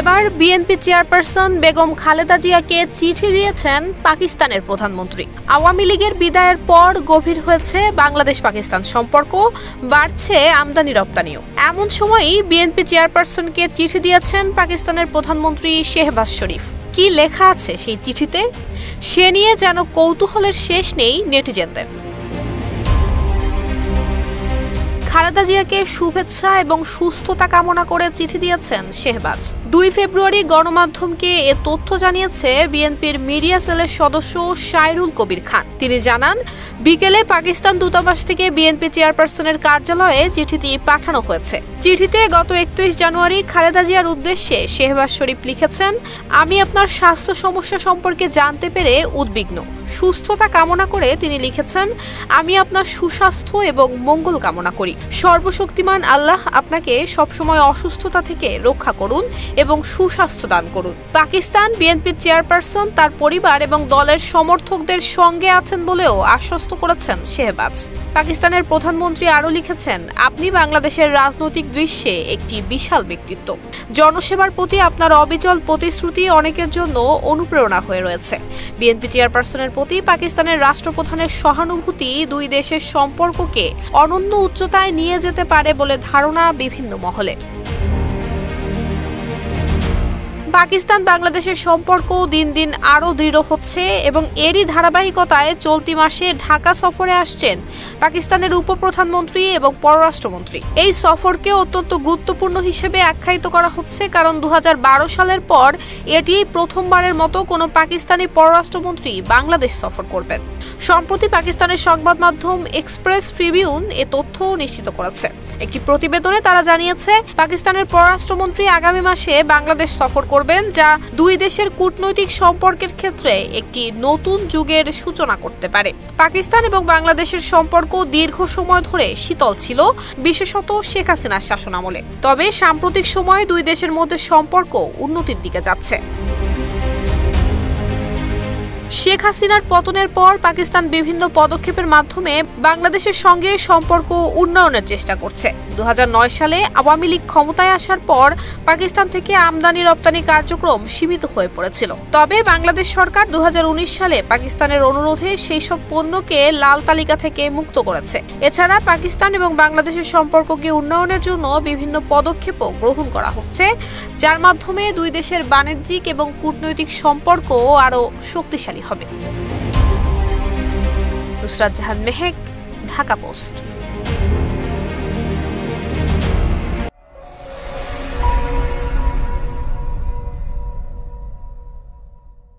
এবার BNP chairperson Begum Khaleda জিয়াকে চিঠি দিয়েছেন পাকিস্তানের প্রধানমন্ত্রী। আওয়ামী লীগের বিদায়ের পর গভীর হয়েছে বাংলাদেশ পাকিস্তান সম্পর্ক, বাড়ছে আমদানি রপ্তানিও। এমন সময়ই বিএনপি চেয়ারপারসনকে চিঠি দিয়েছেন পাকিস্তানের প্রধানমন্ত্রী শেহবাজ শরীফ। কি লেখা আছে সেই চিঠিতে, সে নিয়ে যেন কৌতূহলের শেষ নেই নেটিজেনদের। খালেদা জিয়াকে শুভেচ্ছা এবং সুস্থতা কামনা করে চিঠি দিয়েছেন শেহবাজ। 2 ফেব্রুয়ারি গণমাধ্যমকে এ তথ্য জানিয়েছে বিএনপির মিডিয়া সেলের সদস্য শায়রুল কবির খান। তিনি জানান, বিকেলে পাকিস্তান দূতাবাস থেকে বিএনপি চেয়ারপারসনের কার্যালয়ে চিঠিটি পাঠানো হয়েছে। চিঠিতে গত 31 জানুয়ারি খালেদা জিয়ার উদ্দেশ্যে শেহবাজ শরীফ লিখেছেন, আমি আপনার স্বাস্থ্য সমস্যা সম্পর্কে জানতে পেরে উদ্বিগ্ন। সুস্থতা কামনা করে তিনি লিখেছেন, আমি আপনার সুস্বাস্থ্য এবং মঙ্গল কামনা করি। সর্বশক্তিমান আল্লাহ আপনাকে সবসময় অসুস্থতা থেকে রক্ষা করুন এবং সুস্বাস্থ্য দান করুন। পাকিস্তান বিএনপির চেয়ারপারসন তার পরিবার এবং দলের সমর্থকদের সঙ্গে আছেন বলেও আশ্বস্ত করেছেন শেহবাজ। পাকিস্তানের প্রধানমন্ত্রী আরও লিখেছেন, আপনি বাংলাদেশের রাজনৈতিক দৃশ্যে একটি বিশাল ব্যক্তিত্ব। জনসেবার প্রতি আপনার অবিচল প্রতিশ্রুতি অনেকের জন্য অনুপ্রেরণা হয়ে রয়েছে। বিএনপি চেয়ারপারসনের প্রতি পাকিস্তানের রাষ্ট্রপ্রধানের সহানুভূতি 2 দেশের সম্পর্ককে অনন্য উচ্চতায় নিয়ে যেতে পারে বলে ধারণা বিভিন্ন মহলে। পাকিস্তান বাংলাদেশের সম্পর্ক দিন দিন আরও দৃঢ় হচ্ছে এবং এরই ধারাবাহিকতায় চলতি মাসে ঢাকা সফরে আসছেন পাকিস্তানের উপপ্রধানমন্ত্রী এবং পররাষ্ট্রমন্ত্রী। এই সফরকে অত্যন্ত গুরুত্বপূর্ণ হিসেবে আখ্যায়িত করা হচ্ছে, কারণ 2012 সালের পর এটি প্রথমবারের মতো কোনো পাকিস্তানি পররাষ্ট্রমন্ত্রী বাংলাদেশ সফর করবেন। সম্প্রতি পাকিস্তানের সংবাদ মাধ্যম এক্সপ্রেস ট্রিবিউন এ তথ্য নিশ্চিত করেছে। একটি প্রতিবেদনে তারা জানিয়েছে, পাকিস্তানের পররাষ্ট্রমন্ত্রী আগামী মাসে বাংলাদেশ সফর করবেন, যা 2 দেশের কূটনৈতিক সম্পর্কের ক্ষেত্রে একটি নতুন যুগের সূচনা করতে পারে। পাকিস্তান এবং বাংলাদেশের সম্পর্ক দীর্ঘ সময় ধরে শীতল ছিল, বিশেষত শেখ হাসিনার শাসনামলে। তবে সাম্প্রতিক সময়ে 2 দেশের মধ্যে সম্পর্ক উন্নতির দিকে যাচ্ছে। শেখ হাসিনার পতনের পর পাকিস্তান বিভিন্ন পদক্ষেপের মাধ্যমে বাংলাদেশের সঙ্গে সম্পর্ক উন্নয়নের চেষ্টা করছে। 2009 সালে আওয়ামী লীগ ক্ষমতায় আসার পর পাকিস্তান থেকে আমদানি রপ্তানি কার্যক্রম সীমিত হয়ে পড়েছিল। তবে বাংলাদেশ সরকার 2019 সালে পাকিস্তানের অনুরোধে সেই সব পণ্যকে লাল তালিকা থেকে মুক্ত করেছে। এছাড়া পাকিস্তান এবং বাংলাদেশের সম্পর্ককে উন্নয়নের জন্য বিভিন্ন পদক্ষেপও গ্রহণ করা হচ্ছে, যার মাধ্যমে 2 দেশের বাণিজ্যিক এবং কূটনৈতিক সম্পর্ক আরও শক্তিশালী হবে। নুসরাত জাহান মেহেক, ঢাকা পোস্ট।